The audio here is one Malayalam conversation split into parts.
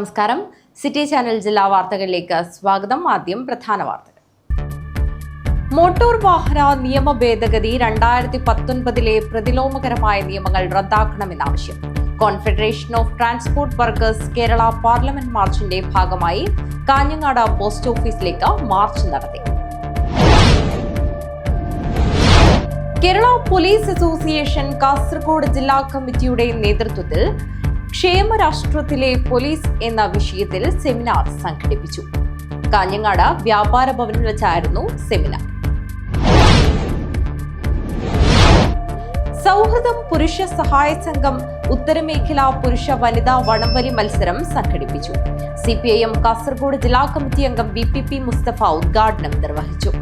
നമസ്കാരം. സിറ്റി ചാനൽ ജില്ലാ വാർത്തകളിലേക്ക് സ്വാഗതം. ആദ്യം പ്രധാന വാർത്തകൾ. മോട്ടോർ വാഹന നിയമ ഭേദഗതി 2019 പ്രതിലോമകരമായ നിയമങ്ങൾ റദ്ദാക്കണമെന്നാവശ്യം. Confederation of transport workers Kerala parliament മാർച്ചിന്റെ ഭാഗമായി കാഞ്ഞങ്ങാട് പോസ്റ്റ് ഓഫീസിലേക്ക് മാർച്ച് നടത്തി. കേരള പോലീസ് അസോസിയേഷൻ കാസർഗോഡ് ജില്ലാ കമ്മിറ്റിയുടെ നേതൃത്വത്തിൽ ക്ഷേമരാഷ്ട്രത്തിലെ പോലീസ് എന്ന വിഷയത്തിൽ സെമിനാർ സംഘടിപ്പിച്ചു. കാഞ്ഞങ്ങാട് വ്യാപാര ഭവനിൽ വെച്ചായിരുന്നു സെമിനാർ. സൗഹൃദം പുരുഷ സഹായ സംഘം ഉത്തരമേഖല പുരുഷ വനിതാ വടംവലി മത്സരം സംഘടിപ്പിച്ചു. CPIM കാസർഗോഡ് ജില്ലാ കമ്മിറ്റി അംഗം VPP മുസ്തഫ ഉദ്ഘാടനം നിർവഹിച്ചു.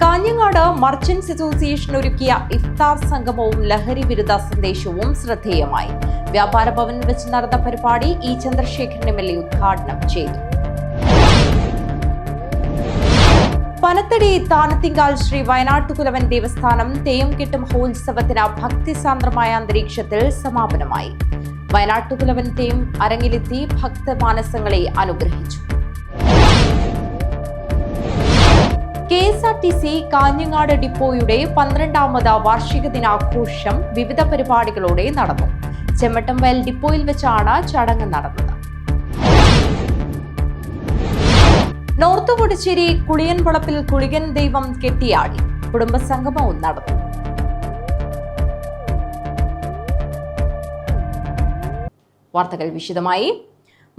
കാഞ്ഞങ്ങാട് മർച്ചന്റ്സ് അസോസിയേഷൻ ഒരുക്കിയ ഇഫ്താർ സംഗമവും ലഹരി വിരുദ്ധ സന്ദേശവും ശ്രദ്ധേയമായി. വ്യാപാര ഭവനിൽ വെച്ച് നടന്ന പരിപാടി E. ചന്ദ്രശേഖരൻ MLA ഉദ്ഘാടനം ചെയ്തു. പനത്തടി താനത്തിങ്കാൽ ശ്രീ വയനാട്ടുകുലവൻ ദേവസ്ഥാനം തെയ്യംകെട്ട് മഹോത്സവത്തിന് ഭക്തിസാന്ദ്രമായ അന്തരീക്ഷത്തിൽ സമാപനമായി. വയനാട്ടുകുലവൻ തെയ്യം അരങ്ങിലെത്തി ഭക്തമാനസങ്ങളെ അനുഗ്രഹിച്ചു. KSRTC കാഞ്ഞങ്ങാട് ഡിപ്പോയുടെ 12ാമത് വാർഷിക ദിനാഘോഷം വിവിധ പരിപാടികളോടെ നടന്നു. ചെമ്മട്ടംവയൽ ഡിപ്പോയിൽ വെച്ചാണ് ചടങ്ങ് നടന്നത്. നോർത്ത് കൊടിച്ചേരി കുളിയൻവളപ്പിൽ കുളികൻ ദൈവം കെട്ടിയാടി കുടുംബസംഗമവും നടന്നു. വാർത്തകൾ വിശദമായി.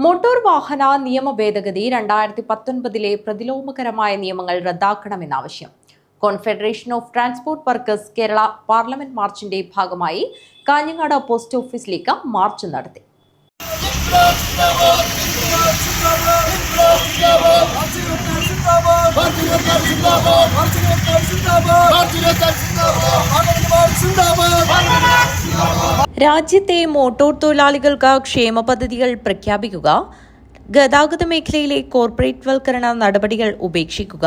മോട്ടോർ വാഹന നിയമ ഭേദഗതി 2019 പ്രതിലോമകരമായ നിയമങ്ങൾ റദ്ദാക്കണമെന്നാവശ്യം. Confederation of transport workers Kerala parliament മാർച്ചിന്റെ ഭാഗമായി കാഞ്ഞങ്ങാട് പോസ്റ്റ് ഓഫീസിലേക്ക് മാർച്ച് നടത്തി. രാജ്യത്തെ മോട്ടോർ തൊഴിലാളികൾക്ക് ക്ഷേമ പദ്ധതികൾ പ്രഖ്യാപിക്കുക, ഗതാഗത മേഖലയിലെ കോർപ്പറേറ്റ് വൽക്കരണ നടപടികൾ ഉപേക്ഷിക്കുക,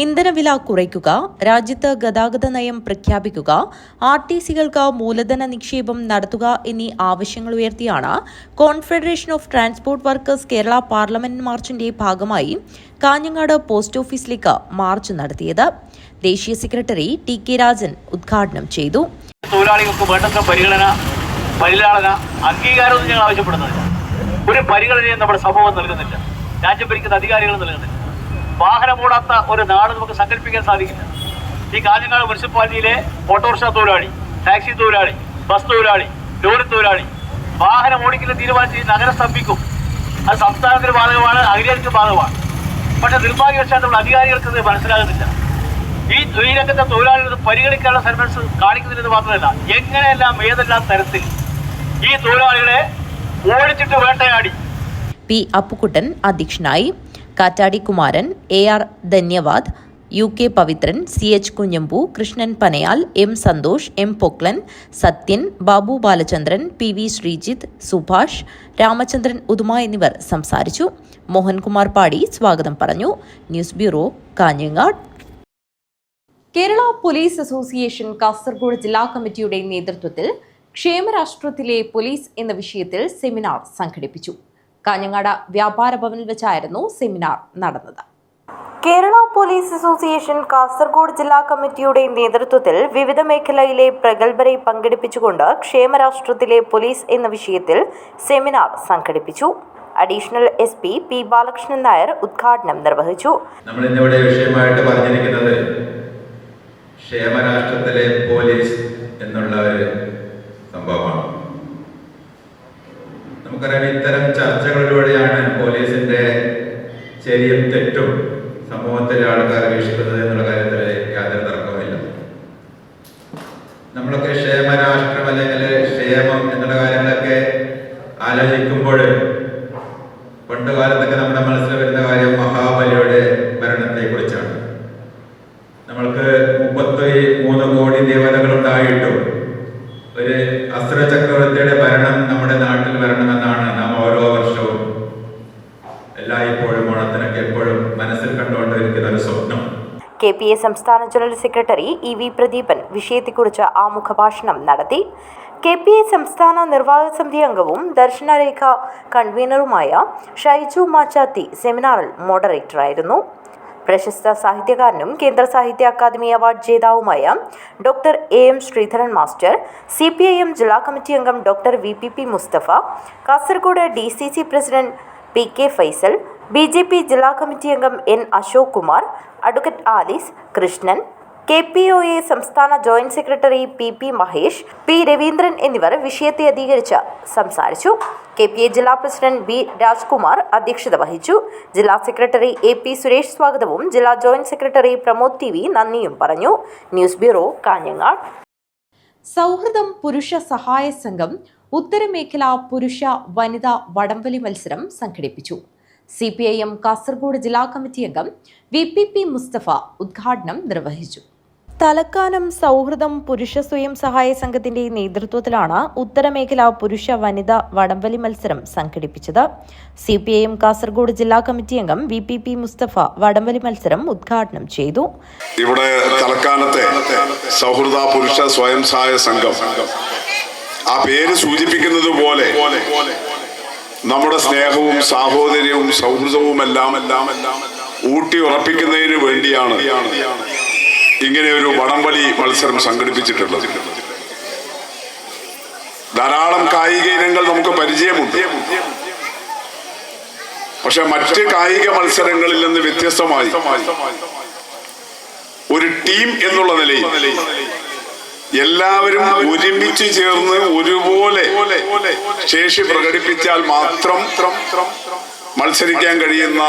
ഇന്ധനവില കുറയ്ക്കുക, രാജ്യത്ത് ഗതാഗത നയം പ്രഖ്യാപിക്കുക, RTCകൾക്ക് മൂലധന നിക്ഷേപം നടത്തുക എന്നീ ആവശ്യങ്ങൾ ഉയർത്തിയാണ് confederation of transport workers Kerala parliament മാർച്ചിന്റെ ഭാഗമായി കാഞ്ഞങ്ങാട് പോസ്റ്റ് ഓഫീസിലേക്ക് മാർച്ച് നടത്തിയത്. ദേശീയ സെക്രട്ടറി TK രാജൻ ഉദ്ഘാടനം ചെയ്തു. തൊഴിലാളികൾക്ക് വേണ്ടത്ര പരിലാളന അംഗീകാരമൊന്നും ഞങ്ങൾ ആവശ്യപ്പെടുന്നില്ല. ഒരു പരിഗണനയും നമ്മുടെ സമൂഹം നൽകുന്നില്ല. രാജ്യം ഭരിക്കുന്ന അധികാരികൾ നൽകുന്നില്ല. വാഹനമോടാത്ത ഒരു നാട് നമുക്ക് സങ്കല്പിക്കാൻ സാധിക്കില്ല. ഈ കാഞ്ഞങ്ങാട് മുനിസിപ്പാലിറ്റിയിലെ ഓട്ടോറിക്ഷ തൊഴിലാളി, ടാക്സി തൊഴിലാളി, ബസ് തൊഴിലാളി, ലോറി തൊഴിലാളി വാഹനം ഓടിക്കുന്ന തീരുമാനിച്ച് നഗരം സ്തംഭിക്കും. അത് സംസ്ഥാനത്തിന് ബാധകമാണ്, അഖിലേന്ത്യക്ക് ബാധകമാണ്. പക്ഷെ നിർഭാഗ്യവശാൽ നമ്മുടെ അധികാരികൾക്ക് ഇത് മനസ്സിലാകുന്നില്ല. ഈ രംഗത്തെ തൊഴിലാളികൾ പരിഗണിക്കാനുള്ള സർവീസ് കാണിക്കുന്നതിന് മാത്രമല്ല, എങ്ങനെയെല്ലാം ഏതെല്ലാം തരത്തിൽ ഈ തൊഴിലാളികളെ ഓടിച്ചിട്ട് വേട്ടയാടി. P. അപ്പുക്കുട്ടൻ അധ്യക്ഷനായി. കാറ്റാടി Kumaran, AR ധന്യവാദ്, UK Pavithran, CH Kunhambu, Krishnan Panayal, M. Santhosh, M. Poklan, Sathyan, Babu Balachandran, PV Sreejith, Subhash, Ramachandran Uduma എന്നിവർ സംസാരിച്ചു. മോഹൻകുമാർ പാടി സ്വാഗതം പറഞ്ഞു. News bureau, Kanhangad. Kerala police association Kasaragod ജില്ലാ കമ്മിറ്റിയുടെ നേതൃത്വത്തിൽ ക്ഷേമരാഷ്ട്രത്തിലെ പോലീസ് എന്ന വിഷയത്തിൽ സെമിനാർ സംഘടിപ്പിച്ചു. കാഞ്ഞങ്ങാട് വ്യാപാര ഭവനിൽ വെച്ചായിരുന്നു സെമിനാർ നടന്നത്. കേരള പോലീസ് അസോസിയേഷൻ കാസർഗോഡ് ജില്ലാ കമ്മിറ്റിയുടെ നേതൃത്വത്തിൽ വിവിധ മേഖലയിലെ പ്രഗത്ഭരെ പങ്കെടുപ്പിച്ചുകൊണ്ട് ക്ഷേമരാഷ്ട്രത്തിലെ പോലീസ് എന്ന വിഷയത്തിൽ സെമിനാർ സംഘടിപ്പിച്ചു. Additional SP P. Balakrishnan Nair ഉദ്ഘാടനം നിർവഹിച്ചു. നമ്മളിന്നിവിടെ വിഷയമായിട്ട് പറഞ്ഞിരിക്കുന്നത് ക്ഷേമരാഷ്ട്രത്തിലെ പോലീസ് എന്നുള്ള ഒരു സംഭവമാണ്. നമുക്കറിയാം, ഇത്തരം ചർച്ചകളിലൂടെയാണ് പോലീസിന്റെ ശരിയും തെറ്റും സമൂഹത്തിലെ ആൾക്കാർ വീക്ഷിക്കുന്നത് എന്നുള്ള കാര്യത്തിൽ യാതൊരു തർക്കവുമില്ല. നമ്മളൊക്കെ ക്ഷേമരാഷ്ട്രം അല്ലെങ്കിൽ ക്ഷേമം എന്നുള്ള കാര്യങ്ങളൊക്കെ ആലോചിക്കുമ്പോൾ പണ്ട് കാലത്തൊക്കെ നമ്മുടെ മനസ്സിൽ വരുന്ന കാര്യം മഹാബലിയുടെ ഭരണത്തെ കുറിച്ചാണ്. നമ്മൾക്ക് 33 കോടി ദേവതകളുണ്ടായിട്ടും ഒരു അസുര ചക്രവർത്തിയുടെ ഭരണം നമ്മുടെ നാട്ടിൽ വരണമെന്നാണ് നാം ഓരോ വർഷവും എല്ലായ്പ്പോഴും ഓണത്തിനൊക്കെ എപ്പോഴും മനസ്സിൽ കണ്ടുകൊണ്ടിരിക്കുന്ന ഒരു സ്വപ്നം. KPA സംസ്ഥാന ജനറൽ സെക്രട്ടറി EV പ്രദീപൻ വിഷയത്തെക്കുറിച്ച് ആമുഖ ഭാഷണം നടത്തി. KPA സംസ്ഥാന നിർവാഹക സമിതി അംഗവും ദർശനരേഖ കൺവീനറുമായ ഷൈജു മാച്ചാത്തി സെമിനാറിൽ മോഡറേറ്ററായിരുന്നു. പ്രശസ്ത സാഹിത്യകാരനും കേന്ദ്ര സാഹിത്യ അക്കാദമി അവാർഡ് ജേതാവുമായ doctor AM Sreedharan master, CPIM ജില്ലാ കമ്മിറ്റി അംഗം doctor VPP Musthafa, Kasaragod DCC president PK Faisal, BJP ജില്ലാ കമ്മിറ്റി അംഗം N Ashok Kumar, advocate Alice Krishnan, KPOA സംസ്ഥാന joint secretary PP Mahesh, P Raveendran എന്നിവർ വിഷയത്തെ അധികരിച്ച് സംസാരിച്ചു. KPA ജില്ലാ പ്രസിഡന്റ് B രാജ്കുമാർ അധ്യക്ഷത വഹിച്ചു. ജില്ലാ സെക്രട്ടറി AP സുരേഷ് സ്വാഗതവും ജില്ലാ ജോയിന്റ് സെക്രട്ടറി പ്രമോദ് TV നന്ദിയും പറഞ്ഞു. News bureau, Kanhangad. സൗഹൃദം പുരുഷ സഹായ സംഘം ഉത്തരമേഖല പുരുഷ വനിതാ വടംവലി മത്സരം സംഘടിപ്പിച്ചു. CPIM കാസർഗോഡ് ജില്ലാ കമ്മിറ്റി അംഗം VPP മുസ്തഫ ഉദ്ഘാടനം നിർവഹിച്ചു. തലക്കാനം സൗഹൃദം പുരുഷ സ്വയം സഹായ സംഘത്തിന്റെ നേതൃത്വത്തിലാണ് ഉത്തരമേഖല പുരുഷ വനിതാ വടംവലി മത്സരം സംഘടിപ്പിച്ചത്. CPIM കാസർഗോഡ് ജില്ലാ കമ്മിറ്റി അംഗം VPP മുസ്തഫ വടംവലി മത്സരം ഉദ്ഘാടനം ചെയ്തു. ഇവിടെ തലക്കാനത്തെ സൗഹൃദ പുരുഷ സ്വയം സഹായ സംഘം, ആ പേര് സൂചിപ്പിക്കുന്നത് പോലെ നമ്മുടെ സ്നേഹവും സാഹോദര്യവും സൗഹൃദവും എല്ലാം ഊട്ടി ഉറപ്പിക്കുന്നതിന് വേണ്ടിയാണ് ഇങ്ങനെ ഒരു വടംവലി മത്സരം സംഘടിപ്പിച്ചിട്ടുള്ളത്. ധാരാളം കായിക ഇനങ്ങൾ നമുക്ക് പരിചയമുണ്ട്. പക്ഷെ മറ്റ് കായിക മത്സരങ്ങളിൽ നിന്ന് വ്യത്യസ്തമായി ഒരു ടീം എന്നുള്ള നിലയിൽ എല്ലാവരും ഒരുമിച്ച് ചേർന്ന് ഒരുപോലെ ശേഷി പ്രകടിപ്പിച്ചാൽ മാത്രം മത്സരിക്കാൻ കഴിയുന്ന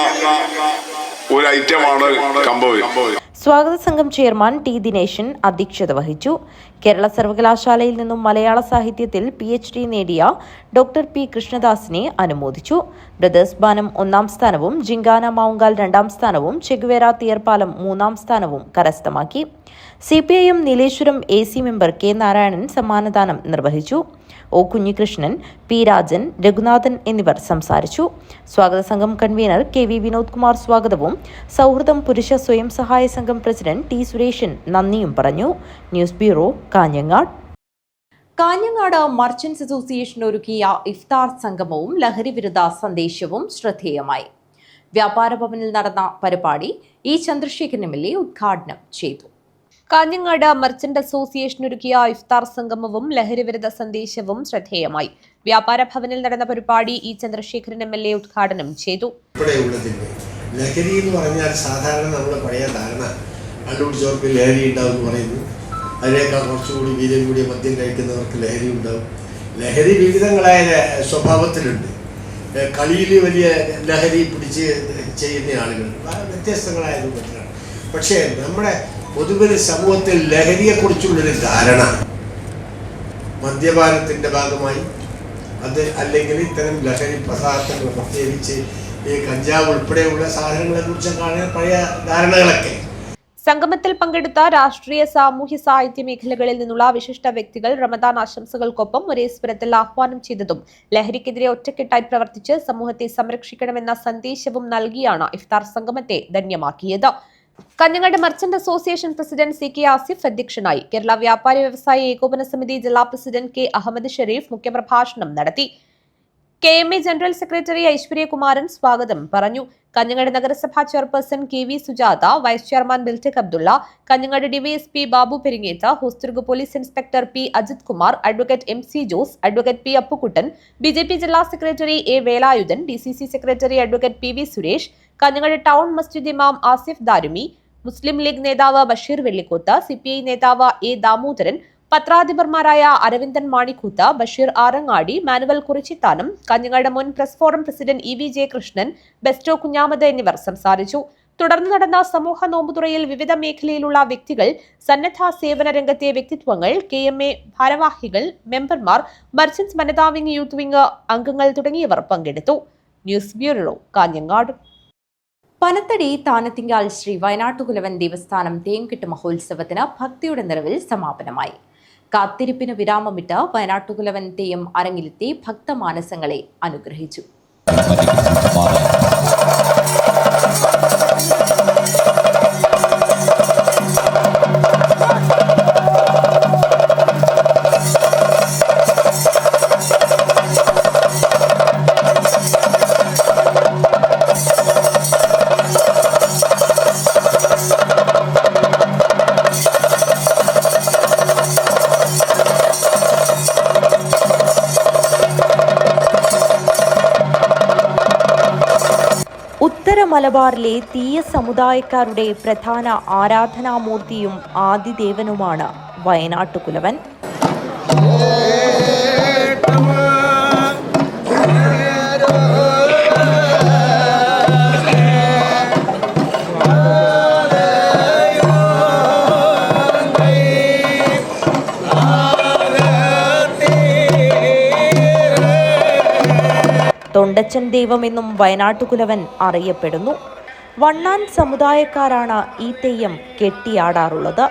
ഒരു ഐറ്റമാണ് കമ്പവലി. സ്വാഗത സംഘം ചെയർമാൻ T ദിനേശൻ അധ്യക്ഷത വഹിച്ചു. കേരള സർവകലാശാലയിൽ നിന്നും മലയാള സാഹിത്യത്തിൽ PhD നേടിയ ഡോക്ടർ P കൃഷ്ണദാസിനെ അനുമോദിച്ചു. ബ്രദേഴ്സ് ബാനം 1ാം സ്ഥാനവും ജിങ്കാന മാവുങ്കാൽ 2ാം സ്ഥാനവും ചെഗുവേര തീയർപ്പാലം 3ാം സ്ഥാനവും കരസ്ഥമാക്കി. CPIM Nileshwaram AC member K Narayanan സമ്മാനദാനം നിർവഹിച്ചു. O കുഞ്ഞികൃഷ്ണൻ, P രാജൻ, രഘുനാഥൻ എന്നിവർ സംസാരിച്ചു. സ്വാഗത സംഘം കൺവീനർ KV വിനോദ് കുമാർ സ്വാഗതവും സൗഹൃദം പുരുഷ സ്വയം സഹായ സംഘം പ്രസിഡന്റ് T സുരേഷൻ നന്ദിയും പറഞ്ഞു. News bureau, Kanhangad. Kanhangad merchants association ഒരുക്കിയ ഇഫ്താർ സംഗമവും ലഹരിവിരുദ്ധ സന്ദേശവും ശ്രദ്ധേയമായി. വ്യാപാര ഭവനിൽ നടന്ന പരിപാടി E ചന്ദ്രശേഖരൻ MLA ഉദ്ഘാടനം ചെയ്തു. കാഞ്ഞങ്ങാട് മർച്ചന്റ് അസോസിയേഷൻ ഒരുക്കിയ ഇഫ്താർ സംഗമവും ലഹരിവിരുദ്ധ സന്ദേശവും ശ്രദ്ധേയമായി. വ്യാപാര ഭവനിൽ നടന്ന പരിപാടി E ചന്ദ്രശേഖരൻ MLA ഉദ്ഘാടനം ചെയ്തു. ലഹരി എന്ന് പറഞ്ഞാൽ സാധാരണ നമ്മൾ പഴയ ധാരണ കണ്ടുപിടിച്ചവർക്ക് ലഹരി ഉണ്ടാവും എന്ന് പറയുന്നു. അതിനേക്കാൾ കുറച്ചുകൂടി വീര്യം കൂടിയ മദ്യം കഴിക്കുന്നവർക്ക് ലഹരി ഉണ്ടാവും. ലഹരി വിവിധങ്ങളായ സ്വഭാവത്തിലുണ്ട്. കളിയിൽ വലിയ ലഹരി പിടിച്ച് ചെയ്യുന്ന ആളുകൾ വ്യത്യസ്തങ്ങളായ രൂപത്തിലാണ്. പക്ഷേ നമ്മുടെ പൊതുവിൽ സമൂഹത്തിൽ ലഹരിയെക്കുറിച്ചുള്ളൊരു ധാരണ മദ്യപാനത്തിൻ്റെ ഭാഗമായി അത് അല്ലെങ്കിൽ ഇത്തരം ലഹരി പദാർത്ഥങ്ങൾ പ്രത്യേകിച്ച് ഈ കഞ്ചാവ് ഉൾപ്പെടെയുള്ള സാധനങ്ങളെ കുറിച്ചൊക്കെയാണ് പഴയ ധാരണകളൊക്കെ. സംഗമത്തിൽ പങ്കെടുത്ത രാഷ്ട്രീയ സാമൂഹ്യ സാഹിത്യ മേഖലകളിൽ നിന്നുള്ള വിശിഷ്ട വ്യക്തികൾ റമദാൻ ആശംസകൾക്കൊപ്പം ഒരേ സ്വരത്തിൽ ആഹ്വാനം ചെയ്തതും ലഹരിക്കെതിരെ ഒറ്റക്കെട്ടായി പ്രവർത്തിച്ച് സമൂഹത്തെ സംരക്ഷിക്കണമെന്ന സന്ദേശവും നൽകിയാണ് ഇഫ്താർ സംഗമത്തെ ധന്യമാക്കിയത്. Kanhangad merchant association president CK Asif അധ്യക്ഷനായി. കേരള വ്യാപാരി വ്യവസായ ഏകോപന സമിതി ജില്ലാ പ്രസിഡന്റ് K അഹമ്മദ് ഷെരീഫ് മുഖ്യപ്രഭാഷണം നടത്തി. KMA ജനറൽ സെക്രട്ടറി ഐശ്വര്യകുമാരൻ സ്വാഗതം പറഞ്ഞു. കാഞ്ഞങ്ങാട് നഗരസഭാ chairperson KV Sujatha, vice chairman Biltech Abdulla, Kanhangad DYSP Babu Peringetha, Hosdurg police inspector P Ajith Kumar, advocate MC Jose, advocate P Appukuttan, BJP ജില്ലാ secretary A Velayudhan, DCC secretary advocate PV Suresh, Kanhangad town മസ്ജിദ് ഇമാം ആസിഫ് ദാരുമി, മുസ്ലിം ലീഗ് നേതാവ് ബഷീർ വെള്ളിക്കോത്ത്, CPI നേതാവ് A ദാമോദരൻ, പത്രാധിപർമാരായ അരവിന്ദൻ മാണിക്കൂത്ത്, ബഷീർ ആറങ്ങാടി, മാനുവൽ കുറിച്ചിത്താനം, കാഞ്ഞങ്ങാട് മുൻ press forum president EV Jayakrishnan, Besto Kunhamath എന്നിവർ സംസാരിച്ചു. തുടർന്ന് നടന്ന സമൂഹ നോമ്പുതുറയിൽ വിവിധ മേഖലയിലുള്ള വ്യക്തികൾ, സന്നദ്ധ സേവന രംഗത്തെ വ്യക്തിത്വങ്ങൾ, KMA ഭാരവാഹികൾ, മെമ്പർമാർ, മർച്ചന്റ്സ് വനിതാ വിംഗ്, യൂത്ത് വിംഗ് അംഗങ്ങൾ തുടങ്ങിയവർ പങ്കെടുത്തു. News bureau, Kanhangad. പനത്തടി താനത്തിങ്കാൽ ശ്രീ വയനാട്ടുകുലവൻ ദേവസ്ഥാനം തേൻകെട്ട് മഹോത്സവത്തിന് ഭക്തിയുടെ നിറവിൽ സമാപനമായി. കാത്തിരിപ്പിന് വിരാമമിട്ട് വയനാട്ടുകുലവൻ തെയ്യം അരങ്ങിലെത്തി ഭക്തമാനസങ്ങളെ അനുഗ്രഹിച്ചു. മലബാറിലെ തീയ സമുദായക്കാരുടെ പ്രധാന ആരാധനാമൂർത്തിയും ആദിദേവനുമാണ് വയനാട്ടുകുലവൻ. തൊണ്ടച്ചൻ ദൈവമെന്നും വയനാട്ടുകുലവൻ അറിയപ്പെടുന്നു. വണ്ണാൻ സമുദായക്കാരാണ് ഈ തെയ്യം കെട്ടിയാടാറുള്ളത്.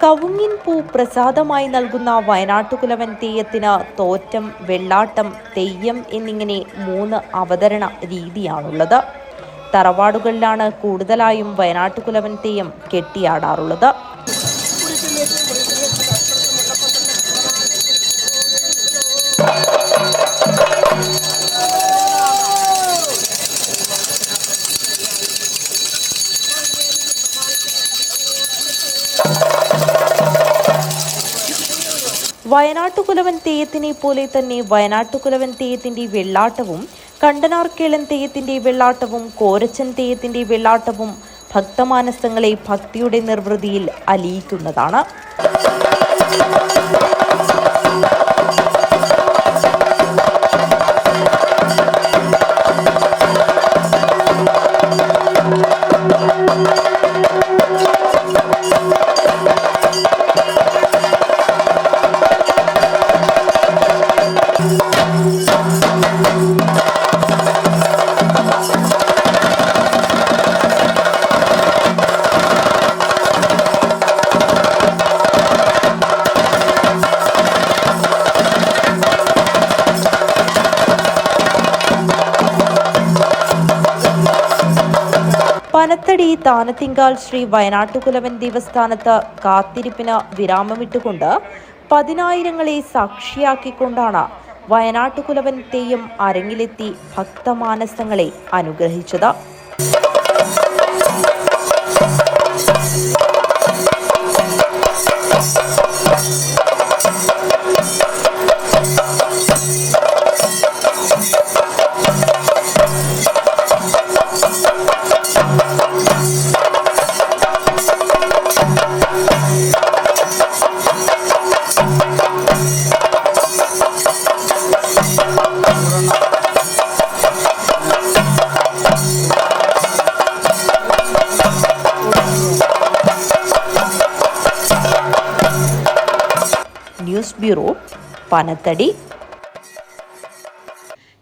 കവുങ്ങിൻ പൂ പ്രസാദമായി നൽകുന്ന വയനാട്ടുകുലവൻ തെയ്യത്തിന് തോറ്റം, വെള്ളാട്ടം, തെയ്യം എന്നിങ്ങനെ 3 അവതരണ രീതിയാണുള്ളത്. തറവാടുകളിലാണ് കൂടുതലായും വയനാട്ടുകുലവൻ തെയ്യം കെട്ടിയാടാറുള്ളത്. വയനാട്ടുകുലവൻ തെയ്യത്തിനെ പോലെ തന്നെ വയനാട്ടുകുലവൻ തെയ്യത്തിന്റെ വെള്ളാട്ടവും, കണ്ടനാർക്കേളൻ തെയ്യത്തിന്റെ വെള്ളാട്ടവും, കോരച്ചൻ തെയ്യത്തിന്റെ വെള്ളാട്ടവും ഭക്തമാനസങ്ങളെ ഭക്തിയുടെ നിർവൃതിയിൽ അലിയിക്കുന്നതാണ്. പനത്തടി താനത്തിങ്കാൽ ശ്രീ വയനാട്ടുകുലവൻ ദേവസ്ഥാനത്ത് കാത്തിരിപ്പിന് വിരാമമിട്ടുകൊണ്ട് 10,000-ങ്ങളെ സാക്ഷിയാക്കിക്കൊണ്ടാണ് വയനാട്ടുകുലവൻ തെയ്യം അരങ്ങിലെത്തി ഭക്തമാനസങ്ങളെ അനുഗ്രഹിച്ചത്. News bureau, Panathady.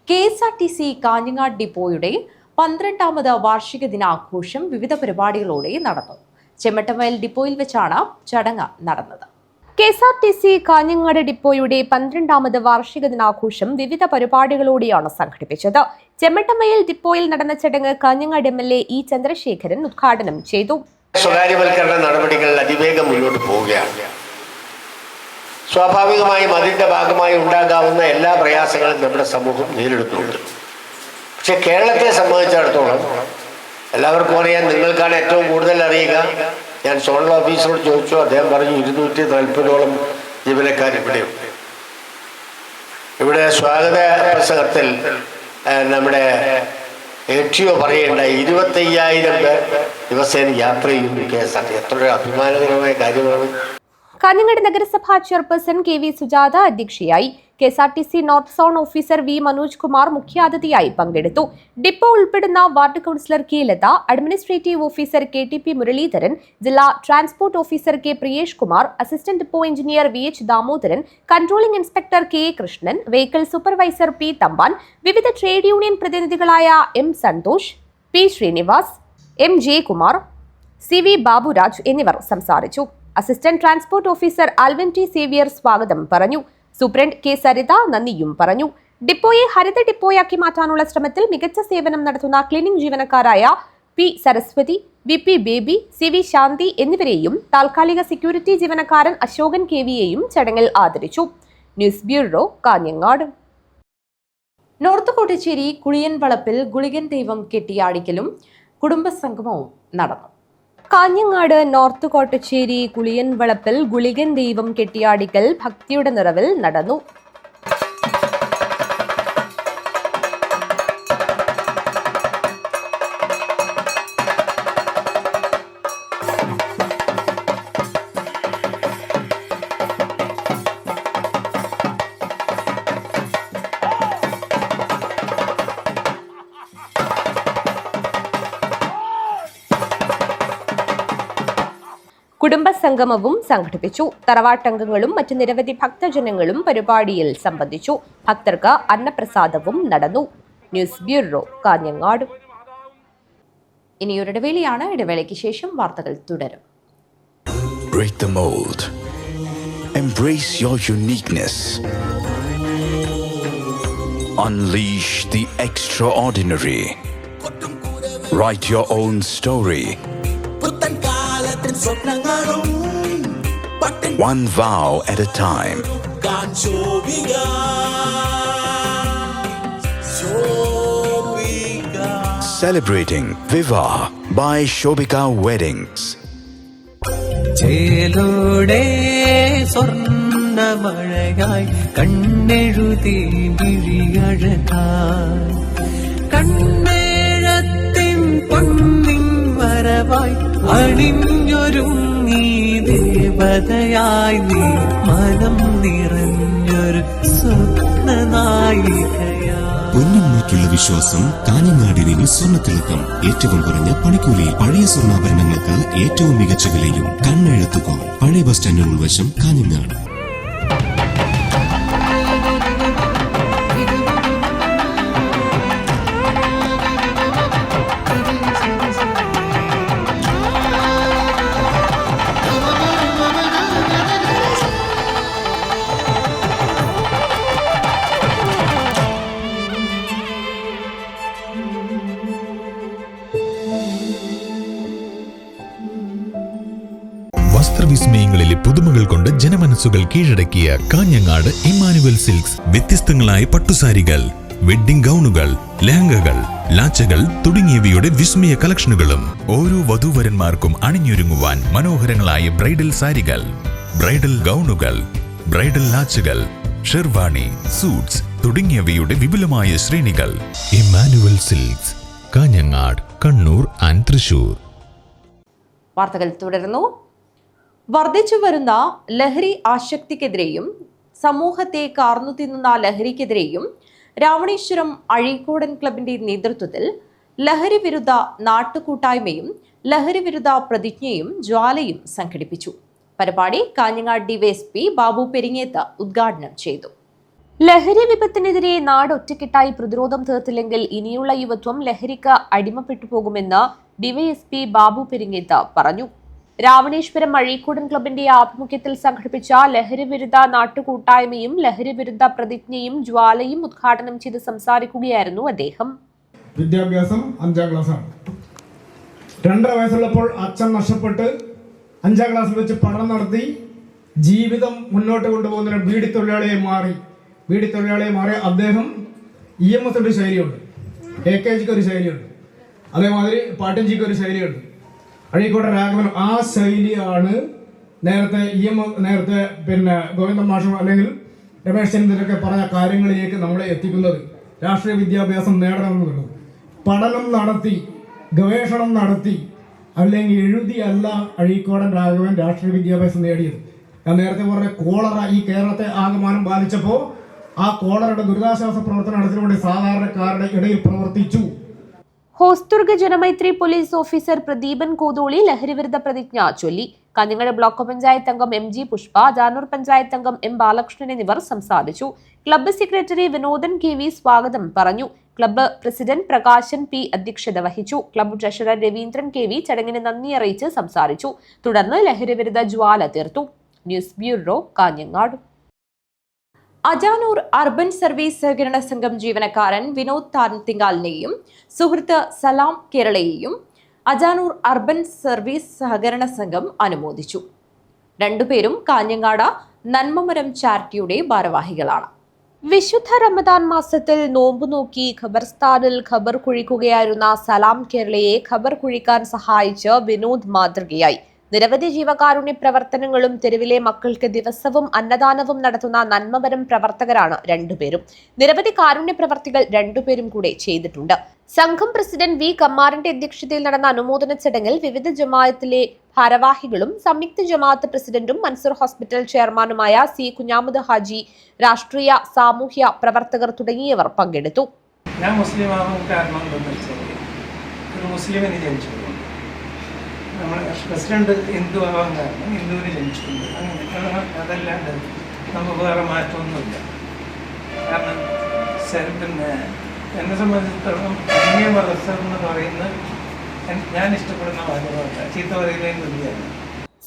KSRTC Kanhangad ഡിപ്പോയുടെ 12ാമത് വാർഷിക ദിനാഘോഷം വിവിധ പരിപാടികളോടെ നടന്നു. ചെമ്മട്ടവയൽ ഡിപ്പോയിൽ വെച്ചാണ് ചടങ്ങ് നടന്നത്. KSRTC കാഞ്ഞങ്ങാട് ഡിപ്പോയുടെ 12ാമത് വാർഷിക ദിനാഘോഷം വിവിധ പരിപാടികളോടെയാണ് സംഘടിപ്പിച്ചത്. ചെമ്മട്ടവയൽ ഡിപ്പോയിൽ നടന്ന ചടങ്ങ് കാഞ്ഞങ്ങാട് MLA E ചന്ദ്രശേഖരൻ ഉദ്ഘാടനം ചെയ്തു. സ്വകാര്യവൽക്കരണ നടപടികൾ അതിവേഗം മുന്നോട്ട് പോവുകയാണ്. സ്വാഭാവികമായും അതിൻ്റെ ഭാഗമായി ഉണ്ടാകാവുന്ന എല്ലാ പ്രയാസങ്ങളും നമ്മുടെ സമൂഹം നേരിടുന്നുണ്ട്. പക്ഷെ കേരളത്തെ സംബന്ധിച്ചിടത്തോളം എല്ലാവർക്കും അറിയാം, നിങ്ങൾക്കാണ് ഏറ്റവും കൂടുതൽ അറിയുക. ഞാൻ സോണൽ ഓഫീസറോട് ചോദിച്ചു, അദ്ദേഹം പറഞ്ഞു 240-ഓളം ജീവനക്കാർ ഇവിടെയുണ്ട്. ഇവിടെ സ്വാഗത പ്രസംഗത്തിൽ നമ്മുടെ ATO പറയേണ്ട 25,000 പേർ ദിവസേന യാത്ര ചെയ്യുന്നു KSRTC. എത്രയൊരു അഭിമാനകരമായ കാര്യമാണ്. കാഞ്ഞങ്ങാട് നഗരസഭാ ചെയർപേഴ്സൺ KV സുജാത അധ്യക്ഷയായി. KSRTC north zone officer V Manoj Kumar മുഖ്യാതിഥിയായി പങ്കെടുത്തു. ഡിപ്പോ ഉൾപ്പെടുന്ന ward councillor K Latha, administrative officer KTP Muraleedharan, ജില്ലാ transport officer K Priyesh Kumar, assistant depot engineer VH Damodaran, controlling inspector K Krishnan, vehicle supervisor P Thampan, വിവിധ ട്രേഡ് യൂണിയൻ പ്രതിനിധികളായ M Santhosh, P Srinivas, M Jayakumar, CV Baburaj എന്നിവർ സംസാരിച്ചു. Assistant transport officer Alvin T Xavier സ്വാഗതം പറഞ്ഞു. സൂപ്രണ്ട് K സരിത നന്ദിയും പറഞ്ഞു. ഡിപ്പോയെ ഹരിത ഡിപ്പോയാക്കി മാറ്റാനുള്ള ശ്രമത്തിൽ മികച്ച സേവനം നടത്തുന്ന ക്ലീനിംഗ് ജീവനക്കാരായ P Saraswathi, VP Baby, CV Shanthi എന്നിവരെയും താൽക്കാലിക സെക്യൂരിറ്റി ജീവനക്കാരൻ അശോകൻ KV യെയും ചടങ്ങിൽ ആദരിച്ചു. News bureau, Kanhangad. North Kottachery Kuliyan Valappil Gulikan ദൈവം കെട്ടിയാടിക്കലും കുടുംബസംഗമവും നടന്നു. കാഞ്ഞങ്ങാട് നോർത്ത് കോട്ടച്ചേരി കുളിയൻ വളപ്പിൽ ഗുളികൻ ദൈവം കെട്ടിയാടിക്കൽ ഭക്തിയുടെ നിറവിൽ നടന്നു. കുടുംബസംഗമവും സംഘടിപ്പിച്ചു. തറവാട്ടംഗങ്ങളും മറ്റ് നിരവധി ഭക്തജനങ്ങളും പരിപാടിയിൽ സംബന്ധിച്ചു. ഭക്തർക്ക് അന്നപ്രസാദവും നടന്നു. News bureau, Kanhangad. ഇനിയൊരു ഇടവേളയാണ്. ഇടവേളയ്ക്ക് ശേഷം വാർത്തകൾ തുടരും. Break the mold. Embrace your uniqueness. Unleash the extraordinary. Write your own story. One vow at a time. Celebrating Vivah by Shobika Weddings. ചേലോടെ സ്വർണ്ണമഴയായി കണ്ണെഴുതി വിഴിയഴകായി കണ്ണേഴത്തിൻ പൊന്നിൻ വരവായി അണിഞ്ഞൊരുങ്ങി ദേവതയായി നീ മനം നിറഞ്ഞൊരു സ്വപ്നനായികയായി. പൊന്നിന്മേറ്റുള്ള വിശ്വാസം കാഞ്ഞങ്ങാടിന് സ്വർണ്ണത്തിളക്കം. ഏറ്റവും കുറഞ്ഞ പണിക്കൂലിയിൽ പഴയ സ്വർണ്ണാഭരണങ്ങൾക്ക് ഏറ്റവും മികച്ച വിലയും. കണ്ണെഴുത്തുകോൺ, പഴയ ബസ് സ്റ്റാൻഡിന് ഉൾവശം, കാഞ്ഞങ്ങാട്. വസ്ത്രവിസ്മയങ്ങളിലെ പുതുമകൾ കൊണ്ട് ജനമനസ്സുകൾ കീഴടക്കിയ കാഞ്ഞങ്ങാട് ഇമ്മാനുവൽ സിൽക്സ്. വ്യത്യസ്തങ്ങളായ പട്ടുസാരികൾ, വെഡ്ഡിംഗ് ഗൗണുകൾ, ലെഹങ്കകൾ, ലാച്ചകൾ തുടങ്ങിയവയുടെ വിസ്മയ കളക്ഷനുകളും. ഓരോ വധൂവരന്മാർക്കും അണിഞ്ഞൊരുങ്ങുവാൻ മനോഹരങ്ങളായ ബ്രൈഡൽ സാരികൾ, ബ്രൈഡൽ ഗൗണുകൾ, ബ്രൈഡൽ ലാച്ചകൾ, ഷെർവാണി, സൂട്ട്സ് തുടങ്ങിയവയുടെ വിപുലമായ ശ്രേണികൾ. ഇമ്മാനുവൽ സിൽക്സ്, കാഞ്ഞങ്ങാട്, കണ്ണൂർ ആൻഡ് തൃശൂർ. വാർത്തകൾ തുടരുന്നു. വർദ്ധിച്ചു വരുന്ന ലഹരി ആസക്തിക്കെതിരെയും സമൂഹത്തെ കാർന്നു തിന്നുന്ന ലഹരിക്കെതിരെയും രാവണേശ്വരം അഴീക്കോടൻ ക്ലബിന്റെ നേതൃത്വത്തിൽ ലഹരി വിരുദ്ധ നാട്ടുകൂട്ടായ്മയും ലഹരി വിരുദ്ധ പ്രതിജ്ഞയും ജ്വാലയും സംഘടിപ്പിച്ചു. പരിപാടി കാഞ്ഞങ്ങാട് ഡിവൈഎസ്പി ബാബു പെരിങ്ങേത്ത് ഉദ്ഘാടനം ചെയ്തു. ലഹരി വിപത്തിനെതിരെ നാട് ഒറ്റക്കെട്ടായി പ്രതിരോധം തീർത്തില്ലെങ്കിൽ ഇനിയുള്ള യുവത്വം ലഹരിക്ക് അടിമപ്പെട്ടു പോകുമെന്ന് ഡിവൈഎസ്പി ബാബു പെരിങ്ങേത്ത് പറഞ്ഞു. രാവണേശ്വരം അഴീക്കോടൻ ക്ലബിന്റെ ആഭിമുഖ്യത്തിൽ സംഘടിപ്പിച്ച ലഹരി വിരുദ്ധ നാട്ടുകൂട്ടായ്മയും ലഹരി വിരുദ്ധ പ്രതിജ്ഞയും ജ്വാലയും ഉദ്ഘാടനം ചെയ്ത് സംസാരിക്കുകയായിരുന്നു അദ്ദേഹം. വിദ്യാഭ്യാസം 5ാം ക്ലാസ്സാണ്. 2.5 വയസ്സുള്ളപ്പോൾ അച്ഛൻ നഷ്ടപ്പെട്ട് 5ാം ക്ലാസ്സിൽ വെച്ച് പഠനം നടത്തി ജീവിതം മുന്നോട്ട് കൊണ്ടുപോകുന്ന ബീഡി തൊഴിലാളിയെ മാറി അദ്ദേഹം EMSന്റെ ശൈലിയുണ്ട്, AKGക്ക് ഒരു ശൈലിയുണ്ട്, അതേമാതിരി പാട്ടൻജിക്ക് ഒരു ശൈലിയുണ്ട്, അഴീക്കോട്ടെ രാഘവൻ ആ ശൈലിയാണ് നേരത്തെ ഗോവിന്ദൻ മാഷും അല്ലെങ്കിൽ രമേശ് ചന്ദ്രനൊക്കെ പറഞ്ഞ കാര്യങ്ങളിലേക്ക് നമ്മളെ എത്തിക്കുന്നത്. രാഷ്ട്രീയ വിദ്യാഭ്യാസം നേടണമെന്നുള്ളത് പഠനം നടത്തി ഗവേഷണം നടത്തി അല്ലെങ്കിൽ എഴുതിയല്ല അഴീക്കോടൻ രാഘവൻ രാഷ്ട്രീയ വിദ്യാഭ്യാസം നേടിയത്. ഞാൻ നേരത്തെ പറഞ്ഞ കോളറ ഈ കേരളത്തെ ആകമാനം ബാധിച്ചപ്പോൾ ആ കോളറയുടെ ദുരിതാശ്വാസ പ്രവർത്തനം നടത്തിനുവേണ്ടി സാധാരണക്കാരുടെ ഇടയിൽ പ്രവർത്തിച്ചു. ഹോസ്ദുർഗ് ജനമൈത്രി പോലീസ് ഓഫീസർ പ്രദീപൻ കോതോളി ലഹരിവിരുദ്ധ പ്രതിജ്ഞ ചൊല്ലി. കാഞ്ഞങ്ങാട് ബ്ലോക്ക് പഞ്ചായത്ത് അംഗം MG പുഷ്പ, ജാനൂർ പഞ്ചായത്ത് അംഗം M ബാലകൃഷ്ണൻ എന്നിവർ സംസാരിച്ചു. ക്ലബ്ബ് സെക്രട്ടറി വിനോദൻ KV സ്വാഗതം പറഞ്ഞു. ക്ലബ്ബ് പ്രസിഡന്റ് പ്രകാശൻ P അധ്യക്ഷത വഹിച്ചു. ക്ലബ്ബ് ട്രഷറർ രവീന്ദ്രൻ KV ചടങ്ങിന് നന്ദി അറിയിച്ച് സംസാരിച്ചു. തുടർന്ന് ലഹരിവിരുദ്ധ ജ്വാല തീർത്തു. News bureau, Kanhangad. Ajanur urban service സഹകരണ സംഘം ജീവനക്കാരൻ വിനോദ് താൻതിങ്കാലിനെയും സുഹൃത്ത് സലാം കേരളയെയും അജാനൂർ അർബൻ സർവീസ് സഹകരണ സംഘം അനുമോദിച്ചു. രണ്ടുപേരും കാഞ്ഞങ്ങാട് നന്മമരം ചാരിറ്റിയുടെ ഭാരവാഹികളാണ്. വിശുദ്ധ റമദാൻ മാസത്തിൽ നോമ്പു നോക്കി ഖബർസ്ഥാനിൽ ഖബർ കുഴിക്കുകയായിരുന്ന സലാം കേരളയെ ഖബർ കുഴിക്കാൻ സഹായിച്ച് വിനോദ് മാതൃകയായി. നിരവധി ജീവകാരുണ്യ പ്രവർത്തനങ്ങളും തെരുവിലെ മക്കൾക്ക് ദിവസവും അന്നദാനവും നടത്തുന്ന നന്മമരം പ്രവർത്തകരാണ് രണ്ടുപേരും. നിരവധി കാരുണ്യ പ്രവർത്തികൾ രണ്ടുപേരും കൂടെ ചെയ്തിട്ടുണ്ട്. സംഘം പ്രസിഡന്റ് വി കമ്മാറിന്റെ അധ്യക്ഷതയിൽ നടന്ന അനുമോദന ചടങ്ങിൽ വിവിധ ജമാഅത്തിലെ ഭാരവാഹികളും സംയുക്ത ജമാഅത്ത് പ്രസിഡന്റും മൻസൂർ ഹോസ്പിറ്റൽ ചെയർമാനുമായ സി കുഞ്ഞാമുദ് ഹാജി, രാഷ്ട്രീയ സാമൂഹ്യ പ്രവർത്തകർ തുടങ്ങിയവർ പങ്കെടുത്തു. ഞാൻ മുസ്ലിം ആവാൻ കാരണം മുസ്ലിമിന് ജനിച്ചു, നമ്മൾ പ്രസിഡന്റ് ഹിന്ദു ആവാൻ കാരണം ഹിന്ദുവിന് ജനിച്ചിട്ടുണ്ട്. അങ്ങനെ അതല്ലാണ്ട് നമുക്ക് വേറെ മാറ്റമൊന്നുമില്ല. കാരണം പിന്നെ എന്നെ സംബന്ധിച്ചിടത്തോളം അന്യ മതസ്ഥർ എന്ന് പറയുന്നത് ഞാൻ ഇഷ്ടപ്പെടുന്ന വാചകമല്ല, ചീത്ത പറയുന്നതിന്.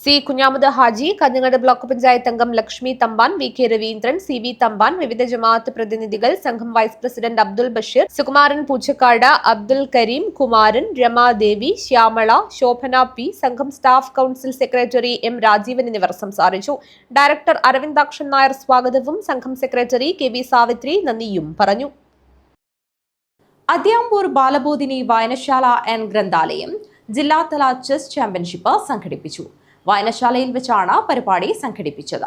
സി കുഞ്ഞാമുദ് ഹാജി, കാഞ്ഞങ്ങാട് ബ്ലോക്ക് പഞ്ചായത്ത് അംഗം Lakshmi Thampan, V K Raveendran, C V Thampan, വിവിധ ജമാഅത്ത് പ്രതിനിധികൾ, സംഘം വൈസ് പ്രസിഡന്റ് അബ്ദുൽ ബഷീർ, സുകുമാരൻ പൂച്ചക്കാട്, അബ്ദുൽ കരീം, കുമാരൻ, രമാദേവി, ശ്യാമള, ശോഭന പി, സംഘം സ്റ്റാഫ് കൌൺസിൽ സെക്രട്ടറി എം രാജീവൻ എന്നിവർ സംസാരിച്ചു. ഡയറക്ടർ അരവിന്ദാക്ഷൻ നായർ സ്വാഗതവും സംഘം സെക്രട്ടറി കെ വി സാവിത്രി നന്ദിയും പറഞ്ഞു. അതിയാമ്പൂർ ബാലബോധിനി വായനശാല ആൻഡ് ഗ്രന്ഥാലയം ജില്ലാതല ചെസ് ചാമ്പ്യൻഷിപ്പ് സംഘടിപ്പിച്ചു. വായനശാലയിൽ വെച്ചാണ് പരിപാടി സംഘടിപ്പിച്ചത്.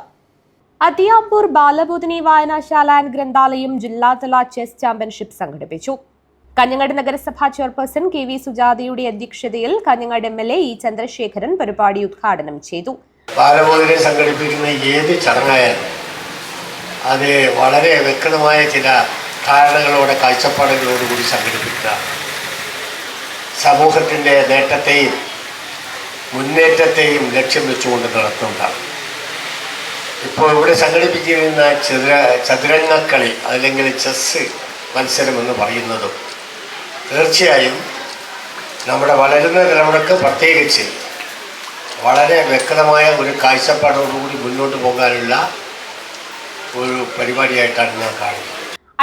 അതിയാമ്പൂർ ബാലബോധിനി വായനശാല ആൻഡ് ഗ്രന്ഥാലയം ജില്ലാതല ചെസ് ചാമ്പ്യൻഷിപ്പ് സംഘടിപ്പിച്ചു. കാഞ്ഞങ്ങാട് നഗരസഭാ ചെയർപേഴ്സൺ കെ വി സുജാതയുടെ അധ്യക്ഷതയിൽ കാഞ്ഞങ്ങാട് MLA ഇ ചന്ദ്രശേഖരൻ പരിപാടി ഉദ്ഘാടനം ചെയ്തു. ബാലബോധിനി സംഘടിപ്പിക്കുന്ന ഏത് ചടങ്ങായാലും അത് വളരെ വ്യക്തമായ ചില ധാരണകളോടെ കാഴ്ചപ്പാടുകളോടുകൂടി സംഘടിപ്പിക്കുക, സമൂഹത്തിൻ്റെ നേട്ടത്തെയും മുന്നേറ്റത്തെയും ലക്ഷ്യം വെച്ചുകൊണ്ട് നടത്തുന്നതാണ്. ഇപ്പോൾ ഇവിടെ സംഘടിപ്പിച്ചിരുന്ന ചതുരംഗക്കളി അല്ലെങ്കിൽ ചെസ് മത്സരം എന്ന് പറയുന്നതും തീർച്ചയായും നമ്മുടെ വളരുന്ന തലമുറക്ക് പ്രത്യേകിച്ച് വളരെ വ്യക്തമായ ഒരു കാഴ്ചപ്പാടോടുകൂടി മുന്നോട്ട് പോകാനുള്ള ഒരു പരിപാടിയായിട്ടാണ് ഞാൻ കാണുന്നത്.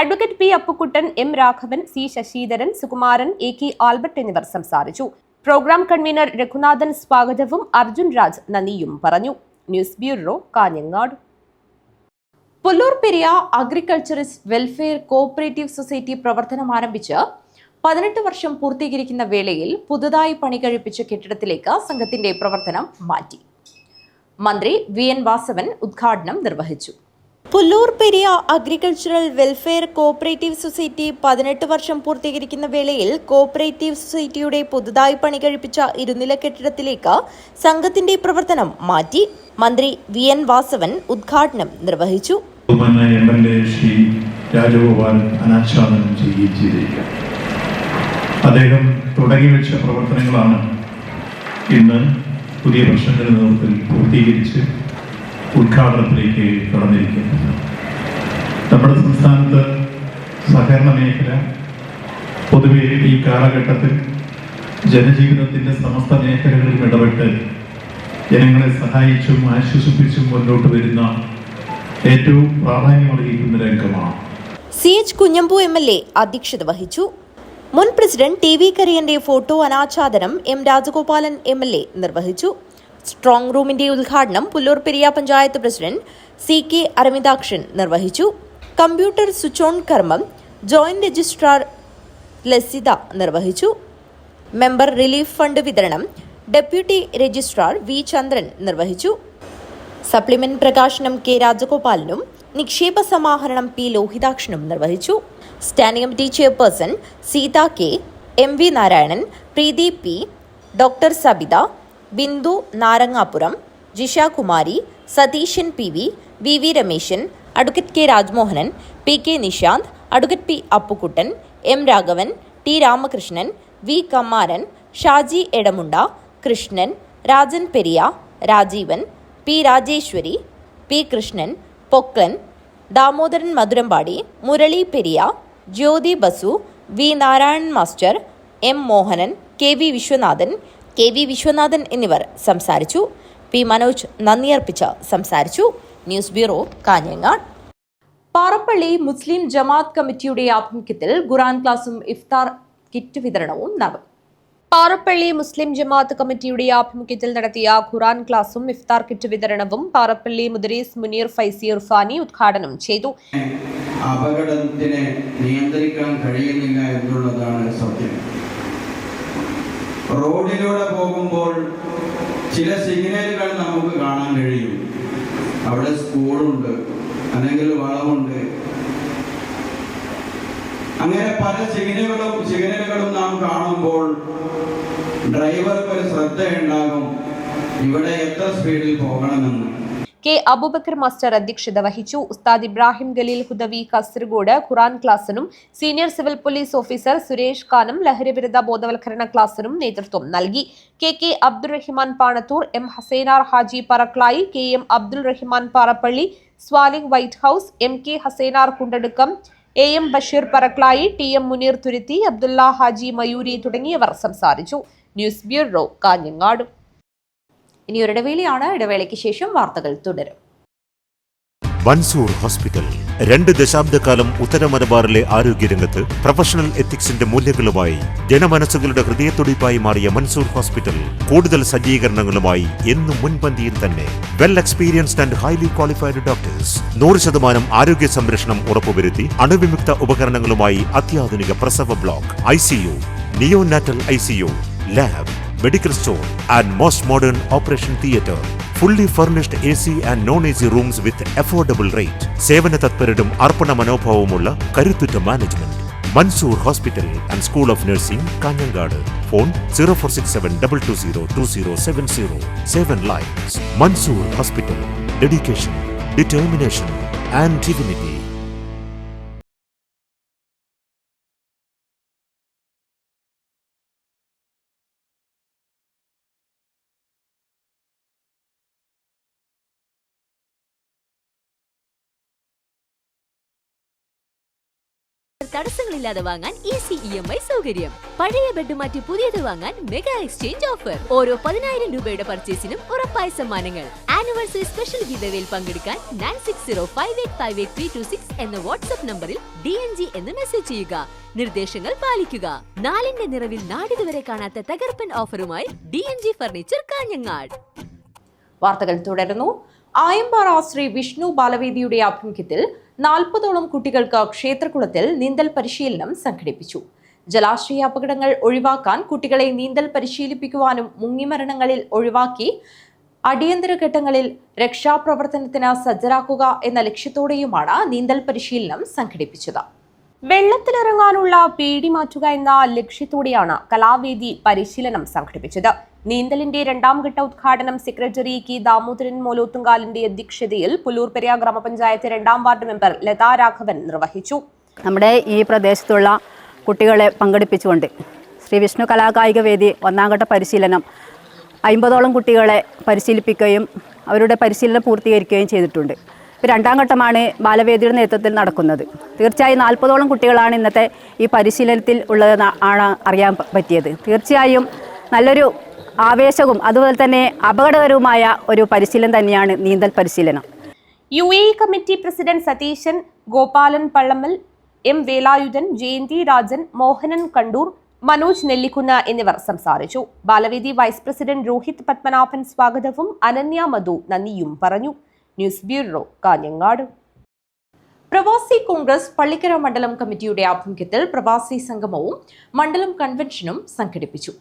Advocate P Appukuttan, M Raghavan, C Sasidharan, Sukumaran, A K Albert എന്നിവർ സംസാരിച്ചു. പ്രോഗ്രാം കൺവീനർ രഘുനാഥൻ സ്വാഗതവും അർജുൻ രാജ് നന്ദിയും പറഞ്ഞു. News bureau, Kanhangad. Pullur Periya agriculturist welfare cooperative society പ്രവർത്തനം ആരംഭിച്ച് 18 വർഷം പൂർത്തീകരിക്കുന്ന വേളയിൽ പുതുതായി പണി കഴിപ്പിച്ച കെട്ടിടത്തിലേക്ക് സംഘത്തിന്റെ പ്രവർത്തനം മാറ്റി. മന്ത്രി VN വാസവൻ ഉദ്ഘാടനം നിർവഹിച്ചു. Pullur Periya agricultural welfare cooperative society 18 വർഷം പൂർത്തീകരിക്കുന്ന വേളയിൽ കോഓപ്പറേറ്റീവ് സൊസൈറ്റിയുടെ പുതുതായി പണി കഴിപ്പിച്ച ഇരുനില കെട്ടിടത്തിലേക്ക് സംഘത്തിന്റെ പ്രവർത്തനം മാറ്റി. മന്ത്രി VN വാസവൻ ഉദ്ഘാടനം നിർവഹിച്ചു. ശ്രീ രാജഗോപാൽ അനാച്ഛാദനം ചെയ്യുകയും അദ്ദേഹം തുടങ്ങിവെച്ച പ്രവർത്തനങ്ങളാണ് ഇന്ന് പുതിയ വർഷങ്ങളുടെ നേതൃത്വത്തിൽ പൂർത്തീകരിച്ച് ഉദ്ഘാടനത്തിലേക്ക് കടന്നിരിക്കുന്നത്. നമ്മുടെ സംസ്ഥാനത്ത് സഹകരണ മേഖല പൊതുവെ ഈ കാലഘട്ടത്തിൽ ജനജീവിതത്തിൻ്റെ സമസ്ത മേഖലകളിലും ഇടപെട്ട് ജനങ്ങളെ സഹായിച്ചും ആശ്വസിപ്പിച്ചും മുന്നോട്ട് വരുന്ന ഏറ്റവും പ്രാധാന്യമർഹിക്കുന്ന രംഗമാണ്. CH കുഞ്ഞമ്പു MLA അധ്യക്ഷത വഹിച്ചു. മുൻ പ്രസിഡന്റ് TV കരിയന്റെ ഫോട്ടോ അനാച്ഛാദനം M രാജഗോപാലൻ MLA നിർവഹിച്ചു. സ്ട്രോങ് റൂമിന്റെ ഉദ്ഘാടനം പുല്ലൂർ പെരിയ പഞ്ചായത്ത് പ്രസിഡന്റ് CK അരവിന്ദാക്ഷൻ നിർവഹിച്ചു. കമ്പ്യൂട്ടർ സ്വിച്ച് ഓൺ കർമ്മം ജോയിന്റ് രജിസ്ട്രാർ ലസിത നിർവഹിച്ചു. മെമ്പർ റിലീഫ് ഫണ്ട് വിതരണം ഡെപ്യൂട്ടി രജിസ്ട്രാർ V ചന്ദ്രൻ നിർവഹിച്ചു. സപ്ലിമെന്റ് പ്രകാശനം K രാജഗോപാലനും നിക്ഷേപ സമാഹരണം P ലോഹിതാക്ഷനും നിർവഹിച്ചു. Standing committee chairperson Seetha K, MV Narayanan, Preethi P, doctor Sabitha, Bindu Narangapuram, Jisha Kumari, Satheeshan PV, VV Rameshan, advocate K Rajmohanan, PK Nishanth, advocate P Appukuttan, M Raghavan, T Ramakrishnan, V Kammaran, Shaji Edamunda, Krishnan, Rajan Periya, Rajeevan, P Rajeswari, P Krishnan, Poklan, Damodaran Madhurampadi, Murali Periya, Jyothi Basu, V Narayanan master, M Mohanan, KV Viswanathan എന്നിവർ സംസാരിച്ചു. P മനോജ് നന്ദിയർപ്പിച്ച് സംസാരിച്ചു. News bureau, Kanhangad. പാറപ്പള്ളി മുസ്ലിം ജമാഅത്ത് കമ്മിറ്റിയുടെ ആഭിമുഖ്യത്തിൽ ഖുർആൻ ക്ലാസും ഇഫ്താർ കിറ്റ് വിതരണവും നടന്നു. പാറപ്പള്ളി മുസ്ലിം ജമാഅത്ത് കമ്മിറ്റിയുടെ ആഭിമുഖ്യത്തിൽ നടത്തിയ ഖുർആൻ ക്ലാസും ഇഫ്താർ കിറ്റ് വിതരണവും പാറപ്പള്ളി മുദരീസ് മുനീർ ഫൈസി ഇർഫാനി ഉദ്ഘാടനം ചെയ്തു. അപകടത്തിനെ നിയന്ത്രിക്കാൻ കഴിയുന്നില്ല എന്നുള്ളതാണ് സത്യം. റോഡിലൂടെ പോകുമ്പോൾ ചില സിഗ്നലുകൾ നമുക്ക് കാണാൻ കഴിയും. അവിടെ സ്കൂളുണ്ട്, അല്ലെങ്കിൽ വളവുണ്ട്, അങ്ങനെ പല സിഗ്നലുകളും നാം കാണുമ്പോൾ ഡ്രൈവർക്ക് ഒരു ശ്രദ്ധയുണ്ടാകും ഇവിടെ എത്ര സ്പീഡിൽ പോകണമെന്ന്. കെ അബൂബക്കർ മാസ്റ്റർ അധ്യക്ഷത വഹിച്ചു. ഉസ്താദ് ഇബ്രാഹിം ഖലീൽ ഹുദവി കാസർഗോഡ് ഖുർആൻ ക്ലാസിനും senior civil police officer Suresh ഖാനും ലഹരിവിരുദ്ധ ബോധവൽക്കരണ ക്ലാസിനും നേതൃത്വം നൽകി. കെ അബ്ദുൾ റഹ്മാൻ പാണത്തൂർ, എം Hassainar Haji Paraklayi, KM Abdul Rahman Parappally, Swalih white house, MK Hassainar Kundadukkam, AM Basheer Paraklayi, TM Muneer Thuruthi, Abdulla Haji Mayoori തുടങ്ങിയവർ സംസാരിച്ചു. News bureau, Kanhangad. ഇനി ഒരു ഇടവേളയാണ്. ഇടവേളയ്ക്ക് ശേഷം വാർത്തകൾ തുടരും. മൻസൂർ ഹോസ്പിറ്റൽ 2 ദശാബ്ദക്കാലം ഉത്തര മലബാറിലെ ആരോഗ്യരംഗത്ത് പ്രൊഫഷണൽ എത്തിക്സിന്റെ മൂല്യങ്ങളുമായി ജനമനസ്സുകളുടെ ഹൃദയത്തുടിപ്പായി മാറിയ മൻസൂർ ഹോസ്പിറ്റൽ കൂടുതൽ സജ്ജീകരണങ്ങളുമായി എന്നും മുൻപന്തിയിൽ തന്നെ. Well experienced and highly qualified doctors, 100% ആരോഗ്യ സംരക്ഷണം ഉറപ്പുവരുത്തി അണുവിമുക്ത ഉപകരണങ്ങളുമായി അത്യാധുനിക പ്രസവ block, ICU, neonatal ICU, lab, medical store and most modern operation theatre. Fully furnished AC and non-AC rooms with affordable rate. സേവന തത്പരരും അർപ്പണ മനോഭാവമുള്ള കരുത്തുറ്റ management. Mansoor hospital and school of nursing, Kanhangad. Phone 0467220270. 7 lines. Mansoor hospital. Dedication, determination and dignity. തടസ്സങ്ങളില്ലാതെ വാങ്ങാൻ ഈസി EMI സൗകര്യം. പഴയ ബെഡ് മാറ്റി പുതിയത് വാങ്ങാൻ മെഗാ എക്സ്ചേഞ്ച് ഓഫർ. ഓരോ 10,000 രൂപയുടെ പർച്ചേസിനും ഉറപ്പായ സമ്മാനങ്ങൾ. ആനിവേഴ്സറി സ്പെഷ്യൽ ഗീവവേയിൽ പങ്കെടുക്കാൻ 9605858326 എന്ന വാട്സ്ആപ്പ് നമ്പറിൽ DNG എന്ന് മെസ്സേജ് ചെയ്യുക. നിർദ്ദേശങ്ങൾ പാലിക്കുക. 4ന്റെ നിറവിൽ നാടിതുവരെ കാണാത്ത തകർപ്പൻ ഓഫറുമായി DNG ഫർണിച്ചർ, കാഞ്ഞങ്ങാട്. വാർത്തകൾ തുടരുന്നു. ആയമ്പാറ ശ്രീ വിഷ്ണു ബാലവേദിയുടെ ആഭിമുഖ്യത്തിൽ 40ഓളം കുട്ടികൾക്ക് ക്ഷേത്രകുളത്തിൽ നീന്തൽ പരിശീലനം സംഘടിപ്പിച്ചു. ജലാശയ അപകടങ്ങൾ ഒഴിവാക്കാൻ കുട്ടികളെ നീന്തൽ പരിശീലിപ്പിക്കുവാനും മുങ്ങിമരണങ്ങളിൽ ഒഴിവാക്കി അടിയന്തര ഘട്ടങ്ങളിൽ രക്ഷാപ്രവർത്തനത്തിന് സജ്ജരാക്കുക എന്ന ലക്ഷ്യത്തോടെയുമാണ് നീന്തൽ പരിശീലനം സംഘടിപ്പിച്ചത്. വെള്ളത്തിലിറങ്ങാനുള്ള പേടി മാറ്റുക എന്ന ലക്ഷ്യത്തോടെയാണ് കലാവേദി പരിശീലനം സംഘടിപ്പിച്ചത്. നീന്തലിന്റെ 2ാം ഘട്ട ഉദ്ഘാടനം സെക്രട്ടറി കെ ദാമോദരൻ മോലോത്തുങ്കാലിന്റെ അധ്യക്ഷതയിൽ പുല്ലൂർപെരിയ ഗ്രാമപഞ്ചായത്ത് 2ാം വാർഡ് മെമ്പർ ലതാ രാഘവൻ നിർവഹിച്ചു. നമ്മുടെ ഈ പ്രദേശത്തുള്ള കുട്ടികളെ പങ്കെടുപ്പിച്ചുകൊണ്ട് ശ്രീ വിഷ്ണു കലാകായിക വേദി 1ാം ഘട്ട പരിശീലനം 50ഓളം കുട്ടികളെ പരിശീലിപ്പിക്കുകയും അവരുടെ പരിശീലനം പൂർത്തീകരിക്കുകയും ചെയ്തിട്ടുണ്ട്. 2ാം ഘട്ടമാണ് ബാലവേദിയുടെ നേതൃത്വത്തിൽ നടക്കുന്നത്. തീർച്ചയായും 40ഓളം കുട്ടികളാണ് ഇന്നത്തെ ഈ പരിശീലനത്തിൽ ഉള്ളത് ആണ് അറിയാൻ പറ്റിയത്. തീർച്ചയായും നല്ലൊരു ആവേശവും അതുപോലെ തന്നെ അപകടകരവുമായ ഒരു പരിശീലനം തന്നെയാണ് നീന്തൽ പരിശീലനം. UAE committee president Satheeshan, Gopalan Pallammal, M Velayudhan, Jayanthi Rajan, Mohanan Kandoor, Manoj Nellikkunnu എന്നിവർ സംസാരിച്ചു. ബാലവേദി വൈസ് പ്രസിഡന്റ് രോഹിത് പത്മനാഭൻ സ്വാഗതവും അനന്യ മധു നന്ദിയും പറഞ്ഞു. News bureau, Kanhangad. പ്രവാസി കോൺഗ്രസ് പള്ളിക്കര മണ്ഡലം കമ്മിറ്റിയുടെ ആഭിമുഖ്യത്തിൽ പ്രവാസി സംഗമവും മണ്ഡലം കൺവെൻഷനും സംഘടിപ്പിച്ചു.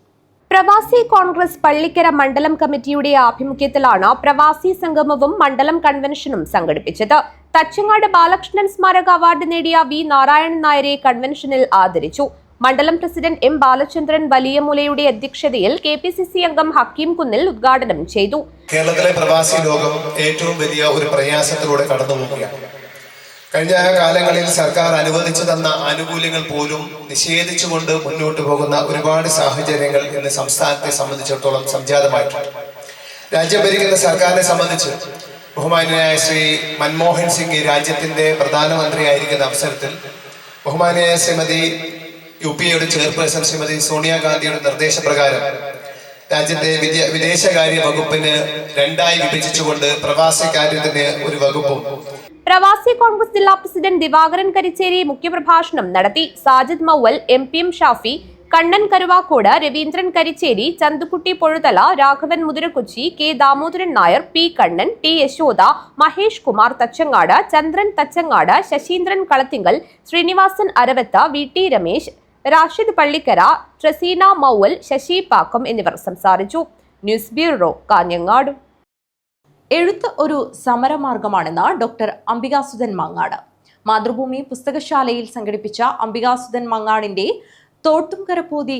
പ്രവാസി കോൺഗ്രസ് പള്ളിക്കര മണ്ഡലം കമ്മിറ്റിയുടെ ആഭിമുഖ്യത്തിലാണ് പ്രവാസി സംഗമവും മണ്ഡലം കൺവെൻഷനും സംഘടിപ്പിച്ചത്. തച്ചങ്ങാട് ബാലകൃഷ്ണൻ സ്മാരക അവാർഡ് നേടിയ V നാരായണൻ നായരെ കൺവെൻഷനിൽ ആദരിച്ചു. മണ്ഡലം പ്രസിഡന്റ് M ബാലചന്ദ്രൻ വലിയമുലയുടെ അധ്യക്ഷതയിൽ KPCC അംഗം ഹക്കീം കുന്നിൽ ഉദ്ഘാടനം ചെയ്തു. കേരളത്തിലെ പ്രവാസി ലോകം ഏറ്റവും വലിയ ഒരു പ്രയാസത്തിലൂടെ കടന്നുപോവുകയാണ്. കഴിഞ്ഞ കാലങ്ങളിൽ സർക്കാർ അനുവദിച്ചു തന്ന ആനുകൂല്യങ്ങൾ പോലും നിഷേധിച്ചുകൊണ്ട് മുന്നോട്ട് പോകുന്ന ഒരുപാട് സാഹചര്യങ്ങൾ ഇന്ന് സംസ്ഥാനത്തെ സംബന്ധിച്ചിടത്തോളം സംജാതമായിട്ടുണ്ട്. രാജ്യം ഭരിക്കുന്ന സർക്കാരിനെ സംബന്ധിച്ച് ബഹുമാന്യനായ ശ്രീ മൻമോഹൻ സിംഗ് രാജ്യത്തിന്റെ പ്രധാനമന്ത്രിയായിരിക്കുന്ന അവസരത്തിൽ ബഹുമാന്യനായ ശ്രീമതി UPAയുടെ ചെയർപേഴ്സൺ ശ്രീമതി സോണിയാഗാന്ധിയുടെ നിർദ്ദേശപ്രകാരം രാജ്യത്തെ വിദേശകാര്യ വകുപ്പിന് 2ആയി വിഭജിച്ചുകൊണ്ട് പ്രവാസി കാര്യത്തിന് ഒരു വകുപ്പും. പ്രവാസി കോൺഗ്രസ് ജില്ലാ പ്രസിഡന്റ് ദിവാകരൻ കരിച്ചേരി മുഖ്യപ്രഭാഷണം നടത്തി. Sajid Mauval, MPM Shafi, Kannan Karuvakkod, Raveendran Karicheri, Chanthukutty Pozhuthala, Raghavan Muthirakochi, K Damodaran Nair, P Kannan, T Yashoda, Mahesh Kumar Thachangad, Chandran Thachangad, Sasheendran Kalathingal, Srinivasan Aravath, V T Ramesh, Rashid Pallikkara, Traseena Mauval, Sasi Pakkam എന്നിവർ സംസാരിച്ചു. News bureau, Kanhangad. എഴുത്ത് ഒരു സമരമാർഗമാണെന്ന് ഡോക്ടർ അംബികാസുധൻ മങ്ങാട്. മാതൃഭൂമി പുസ്തകശാലയിൽ സംഘടിപ്പിച്ച അംബികാസുധൻ മങ്ങാടിന്റെ തോട്ടുംകരപ്പോതി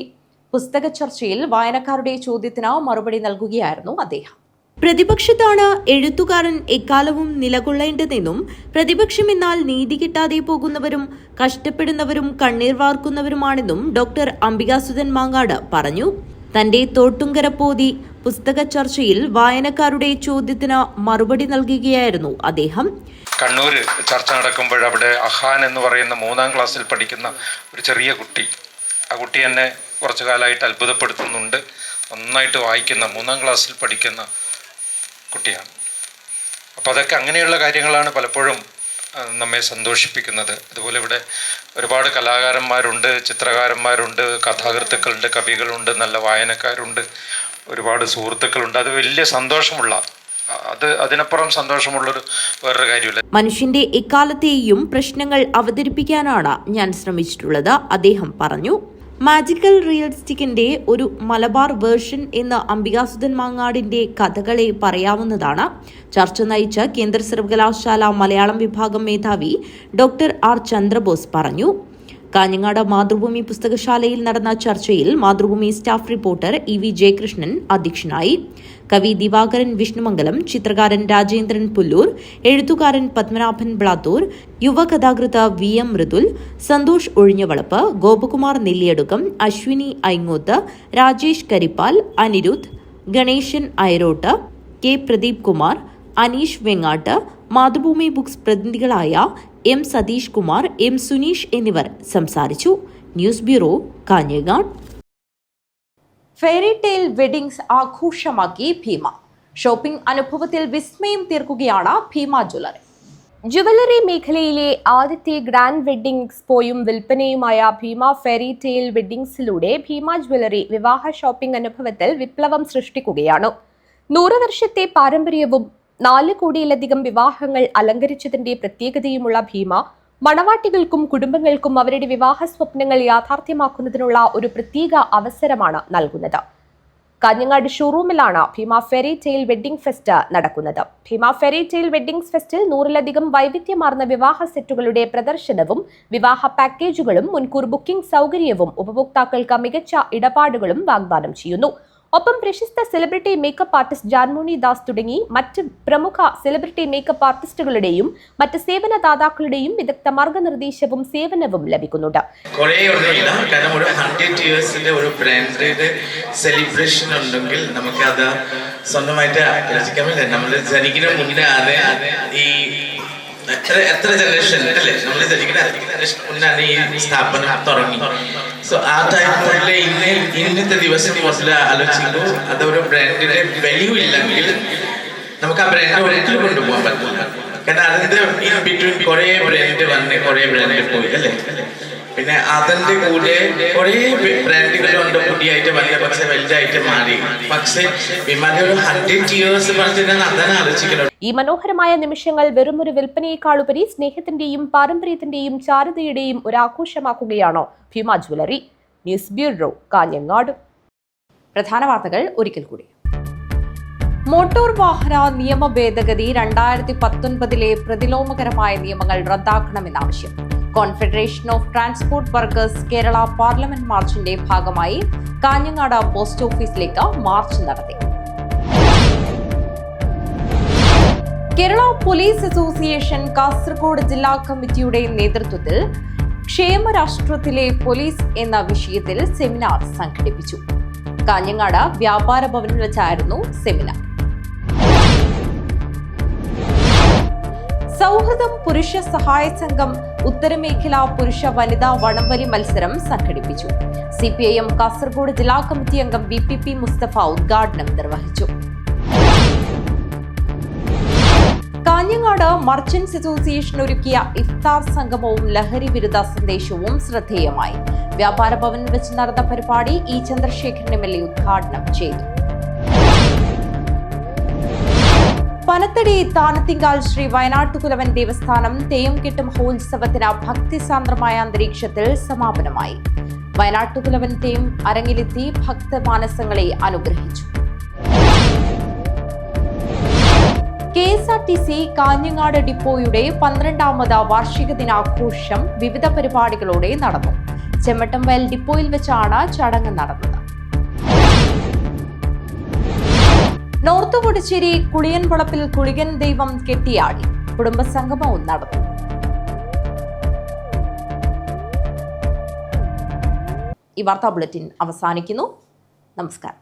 പുസ്തക ചർച്ചയിൽ വായനക്കാരുടെ ചോദ്യത്തിന് മറുപടി നൽകുകയായിരുന്നു അദ്ദേഹം. പ്രതിപക്ഷത്താണ് എഴുത്തുകാരൻ എക്കാലവും നിലകൊള്ളേണ്ടതെന്നും പ്രതിപക്ഷം എന്നാൽ നീതി കിട്ടാതെ പോകുന്നവരും കഷ്ടപ്പെടുന്നവരും കണ്ണീർ വാർക്കുന്നവരുമാണെന്നും ഡോക്ടർ അംബികാസുധൻ മാങ്ങാട് പറഞ്ഞു. തന്റെ തോട്ടുംകരപ്പോതി പുസ്തക ചർച്ചയിൽ വായനക്കാരുടെ ചോദ്യത്തിന് മറുപടി നൽകുകയായിരുന്നു അദ്ദേഹം. കണ്ണൂർ ചർച്ച നടക്കുമ്പോൾ അവിടെ അഹാൻ എന്ന് പറയുന്ന 3ാം ക്ലാസ്സിൽ പഠിക്കുന്ന ഒരു ചെറിയ കുട്ടി, ആ കുട്ടി എന്നെ കുറച്ചു കാലമായിട്ട് അത്ഭുതപ്പെടുത്തുന്നുണ്ട്. നന്നായിട്ട് വായിക്കുന്ന 3ാം ക്ലാസ്സിൽ പഠിക്കുന്ന കുട്ടിയാണ്. അപ്പോൾ അതൊക്കെ അങ്ങനെയുള്ള കാര്യങ്ങളാണ് പലപ്പോഴും നമ്മെ സന്തോഷിപ്പിക്കുന്നത്. അതുപോലെ ഇവിടെ ഒരുപാട് കലാകാരന്മാരുണ്ട്, ചിത്രകാരന്മാരുണ്ട്, കഥാകൃത്തുക്കളുണ്ട്, കവികളുണ്ട്, നല്ല വായനക്കാരുണ്ട്, ഒരുപാട് സുഹൃത്തുക്കളുണ്ട്. അത് വലിയ സന്തോഷമുള്ള, അതിനപ്പുറം സന്തോഷമുള്ളൊരു വേറൊരു കാര്യമില്ല. മനുഷ്യന്റെ എക്കാലത്തെയും പ്രശ്നങ്ങൾ അവതരിപ്പിക്കാനാണ് ഞാൻ ശ്രമിച്ചിട്ടുള്ളത്, അദ്ദേഹം പറഞ്ഞു. മാജിക്കൽ റിയലിസ്റ്റിക്കിന്റെ ഒരു മലബാർ വേർഷൻ എന്ന അംബികാസുധൻ മാങ്ങാടിന്റെ കഥകളെ പറയാവുന്നതാണ്. ചർച്ച നയിച്ച കേന്ദ്ര സർവകലാശാല മലയാളം വിഭാഗം മേധാവി ഡോക്ടർ ആർ ചന്ദ്രബോസ് പറഞ്ഞു. കാഞ്ഞങ്ങാട് മാതൃഭൂമി പുസ്തകശാലയിൽ നടന്ന ചർച്ചയിൽ Mathrubhumi staff reporter E V Jayakrishnan അധ്യക്ഷനായി. കവി ദിവാകരൻ വിഷ്ണുമംഗലം, ചിത്രകാരൻ രാജേന്ദ്രൻ പുല്ലൂർ, എഴുത്തുകാരൻ പത്മനാഭൻ ബ്ലാത്തൂർ, യുവകഥാകൃത്ത് V M Mridul, Santhosh Ozhinjavalappu, Gopakumar Nelliyadukkam, Ashwini Aingoth, Rajesh Karippal, Aniruddh, Ganeshan Ayarott, K Pradeep Kumar, Aneesh Vengatt, Mathrubhumi books പ്രതിനിധികളായ എം സതീഷ് കുമാർ, എം സുനീഷ് എന്നിവർ സംസാരിച്ചു. News bureau, Kanhangad. Fairy tale weddings ആഘോഷമാക്കി ഭീമ. ഷോപ്പിംഗ് അനുഭവത്തിൽ വിസ്മയം തീർക്കുകയാണ് ഭീമ ജ്വല്ലറി. ജുവലറി മേഖലയിലെ ആദ്യത്തെ grand wedding എക്സ്പോയും വിൽപ്പനയുമായ Bheema fairy tale വെഡ്ഡിങ്സിലൂടെ ഭീമ ജ്വല്ലറി വിവാഹ ഷോപ്പിംഗ് അനുഭവത്തിൽ വിപ്ലവം സൃഷ്ടിക്കുകയാണ്. 100 വർഷത്തെ പാരമ്പര്യവും 4 കോടിയിലധികം വിവാഹങ്ങൾ അലങ്കരിച്ചതിന്റെ പ്രത്യേകതയുമുള്ള ഭീമ മണവാട്ടികൾക്കും കുടുംബങ്ങൾക്കും അവരുടെ വിവാഹ സ്വപ്നങ്ങൾ യാഥാർത്ഥ്യമാക്കുന്നതിനുള്ള ഒരു പ്രത്യേക അവസരമാണ് നൽകുന്നത്. കാഞ്ഞങ്ങാട് ഷോറൂമിലാണ് Bheema fairy tale wedding fest നടക്കുന്നത്. ഭീമ ഫെയറി ടെയിൽ വെഡ്ഡിംഗ് ഫെസ്റ്റിൽ 100-ലധികം വൈവിധ്യമാർന്ന വിവാഹ സെറ്റുകളുടെ പ്രദർശനവും വിവാഹ പാക്കേജുകളും മുൻകൂർ ബുക്കിംഗ് സൗകര്യവും ഉപഭോക്താക്കൾക്ക് മികച്ച ഇടപാടുകളും വാഗ്ദാനം ചെയ്യുന്നു. ഒപ്പം പ്രശസ്ത celebrity makeup artist Janmoni Das തുടങ്ങി മറ്റ് പ്രമുഖ സെലിബ്രിറ്റി മേക്കപ്പ് ആർട്ടിസ്റ്റുകളുടെയും മറ്റ് സേവനദാതാക്കളുടെയും വിദഗ്ധ മാർഗനിർദ്ദേശവും സേവനവും ലഭിക്കുന്നുണ്ട്. കാരണം ഒരു 100 ഇയേഴ്സിന്റെ ഒരു ബ്രാൻഡിന്റെ സെലിബ്രേഷൻ ഉണ്ടെങ്കിൽ നമുക്ക് അത് സ്വന്തമായിട്ട് ആചരിക്കാൻ പറ്റില്ല. നമ്മൾ ജനിക്കുന്ന മുന്നേ ഈ എത്ര ജനറേഷൻ അല്ലേ, നമ്മൾ ജനിക്കുന്ന മുന്നാണ് ഈ സ്ഥാപനം തുടങ്ങി. സോ ആ ടൈമിലെ ഇന്നത്തെ ദിവസം ആലോചിക്കുമ്പോൾ അതൊരു ബ്രാൻഡിന്റെ വാല്യൂ ഇല്ലെങ്കിൽ നമുക്ക് ആ ബ്രാൻഡ് ഒരിക്കലും കൊണ്ടുപോകാൻ പറ്റില്ല. കാരണം അതിന്റെ ഇൻ ബിറ്റ്വീൻ കുറെ ബ്രാൻഡ് വന്ന് കുറെ ബ്രാൻഡ് പോയി അല്ലേ. പിന്നെ അതിന്റെ കൂടെ കുറെ ബ്രാൻഡുകളുണ്ട് പുതിയായിട്ട് വന്ന, പക്ഷെ വലുതായിട്ട് മാറി. പക്ഷെ വിമാനം ഒരു 100 ഇയേഴ്സ് പറഞ്ഞാൽ അതാണ് ആലോചിക്കുന്നത്. ഈ മനോഹരമായ നിമിഷങ്ങൾ വെറും ഒരു വിൽപ്പനയെക്കാളുപരി സ്നേഹത്തിന്റെയും പാരമ്പര്യത്തിന്റെയും ചാരുതയുടെയും ഒരു ആഘോഷമാക്കുകയാണോ Bheema jewellery. News bureau, Kanhangad. പ്രധാന വാർത്തകൾ ഒരിക്കൽ കൂടി. മോട്ടോർ വാഹന നിയമ ഭേദഗതി 2019 പ്രതിലോമകരമായ നിയമങ്ങൾ റദ്ദാക്കണമെന്നാവശ്യം. Confederation of transport workers Kerala parliament മാർച്ചിന്റെ ഭാഗമായി കാഞ്ഞങ്ങാട് പോസ്റ്റ് ഓഫീസിലേക്ക് മാർച്ച് നടത്തി. കേരള പോലീസ് അസോസിയേഷൻ കാസർഗോഡ് ജില്ലാ കമ്മിറ്റിയുടെ നേതൃത്വത്തിൽ ക്ഷേമരാഷ്ട്രത്തിലെ പോലീസ് എന്ന വിഷയത്തിൽ സെമിനാർ സംഘടിപ്പിച്ചു. കാഞ്ഞങ്ങാട് വ്യാപാര ഭവനിൽ വെച്ചായിരുന്നു സെമിനാർ. സൗഹൃദം പുരുഷ സഹായ സംഘം ഉത്തരമേഖല പുരുഷ വനിതാ വടംവലി മത്സരം സംഘടിപ്പിച്ചു. CPIM കാസർഗോഡ് ജില്ലാ കമ്മിറ്റി അംഗം VPP മുസ്തഫ ഉദ്ഘാടനം നിർവഹിച്ചു. കാഞ്ഞങ്ങാട് മർച്ചന്റ്സ് അസോസിയേഷൻ ഒരുക്കിയ ഇഫ്താർ സംഗമവും ലഹരി വിരുദ്ധ സന്ദേശവും ശ്രദ്ധേയമായി. വ്യാപാര ഭവനിൽ വെച്ച് നടന്ന പരിപാടി ഇ ചന്ദ്രശേഖരൻ MLA ഉദ്ഘാടനം ചെയ്തു. പനത്തടി താനത്തിങ്കാൽ ശ്രീ വയനാട്ടുകുലവൻ ദേവസ്ഥാനം തെയ്യംകെട്ട് മഹോത്സവത്തിന് ഭക്തിസാന്ദ്രമായ അന്തരീക്ഷത്തിൽ സമാപനമായി. വയനാട്ടുകുലവൻ തെയ്യം അരങ്ങിലെത്തി ഭക്തമാനസങ്ങളെ അനുഗ്രഹിച്ചു. KSRTC കാഞ്ഞങ്ങാട് ഡിപ്പോയുടെ 12ാമത് വാർഷിക ദിനാഘോഷം വിവിധ പരിപാടികളോടെ നടന്നു. ചെമ്മട്ടംവയൽ ഡിപ്പോയിൽ വെച്ചാണ് ചടങ്ങ് നടന്നത്. നോർത്ത് കൊടിച്ചേരി കുളിയൻവളപ്പിൽ കുളികൻ ദൈവം കെട്ടിയാടി കുടുംബസംഗമവും നടന്നു. ഈ വാർത്താ ബുള്ളറ്റിൻ അവസാനിക്കുന്നു. നമസ്കാരം.